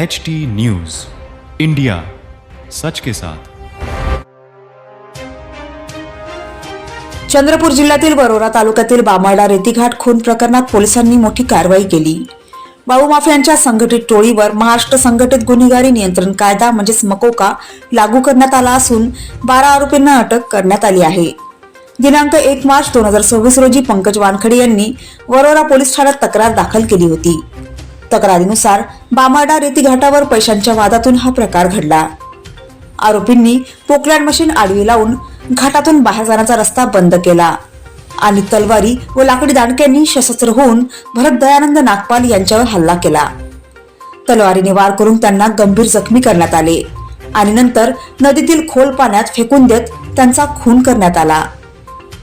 HD news India, सच के साथ। चंद्रपूर जिल्ह्यातील वरोरा तालुक्यातील बामाडा रेतीघाट खून प्रकरणात पोलिसांनी मोठी कारवाई केली। बाबू माफियांच्या संघटित टोळीवर महाराष्ट्र संघटित गुन्हेगारी नियंत्रण कायदा म्हणजेच मकोका लागू करण्यात आला असून 12 आरोपींना अटक करण्यात आली आहे। दिनांक 1 मार्च 2026 रोजी पंकज वानखडे यांनी वरोरा पोलीस ठाण्यात तक्रार दाखल केली होती। तक्रारीनुसार बामाडा रेतीघाटावर पैशांच्या वादातून हा प्रकार घडला। आरोपींनी पोकलँड मशीन आडवी लावून घाटातून बाहेर जाण्याचा रस्ता बंद केला आणि तलवारी व लाकडी दांडक्यांनी सशस्त्र होऊन भरत दयानंद नागपाल यांच्यावर हल्ला केला। तलवारीने वार करून त्यांना गंभीर जखमी करण्यात आले आणि नंतर नदीतील खोल पाण्यात फेकून देत त्यांचा खून करण्यात आला।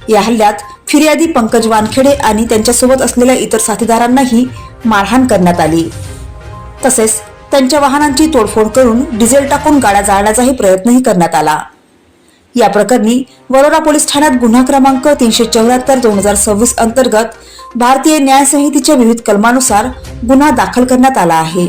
या हल्ल्यात फिर्यादी पंकज वानखेडे आणि त्यांच्यासोबत असलेल्या इतर साथीदारांनाही मारहाण करण्यात आली। तसेच त्यांच्या वाहनांची तोडफोड करून डिझेल टाकून गाड्या जाळण्याचाही प्रयत्नही करण्यात आला। या प्रकरणी वरोरा पोलीस ठाण्यात गुन्हा क्रमांक 374/2026 अंतर्गत भारतीय न्याय संहितेच्या विविध कलमानुसार गुन्हा दाखल करण्यात आला आहे।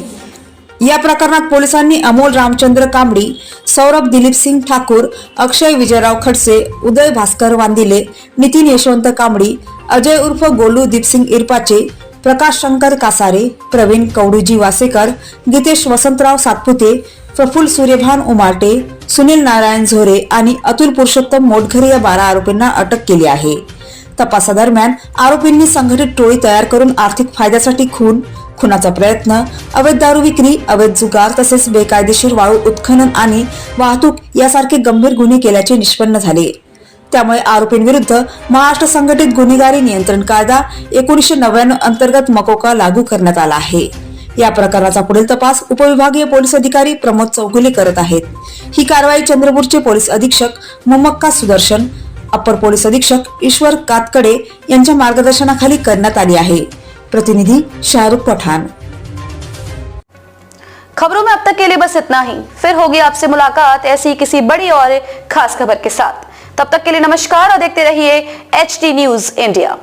या प्रकरणात पोलिसांनी अमोल रामचंद्र कांबडी, सौरभ दिलीप सिंग ठाकूर, अक्षय विजयराव खडसे, उदय भास्कर वांदिले, नितीन यशवंत कांबडी, अजय उर्फ गोलू दीपसिंग इरपाचे, प्रकाश शंकर कासारे, प्रवीण कवडूजी वासेकर, गीतेश वसंतराव सातपुते, प्रफुल्ल सूर्यभान उमाटे, सुनील नारायण झोरे आणि अतुल पुरुषोत्तम मोटघरे या 12 आरोपींना अटक केली आहे। तपासादरम्यान आरोपींनी संघटित टोळी तयार करून आर्थिक फायद्यासाठी खुनाचा प्रयत्न, अवैध दारू विक्री, अवैध जुगार तसेच बेकायदेशीर वाळू उत्खनन आणि वाहतूक यासारखे गंभीर गुन्हे केल्याचे निष्पन्न झाले। त्यामुळे आरोपींविरुद्ध महाराष्ट्र संघटित गुन्हेगारी नियंत्रण कायदा 1999 अंतर्गत मकोका लागू करण्यात आला आहे। या प्रकरणाचा पुढील तपास उपविभागीय पोलीस अधिकारी प्रमोद चौगुले करत आहेत। ही कारवाई चंद्रपूरचे पोलीस अधीक्षक मुमक्का सुदर्शन, अपर पोलीस अधीक्षक ईश्वर कातकडे यांच्या मार्गदर्शनाखाली करण्यात आली आहे। प्रतिनिधि शाहरुख पठान। खबरों में अब तक के लिए बस इतना ही। फिर होगी आपसे मुलाकात ऐसी किसी बड़ी और खास खबर के साथ। तब तक के लिए नमस्कार और देखते रहिए HD न्यूज इंडिया।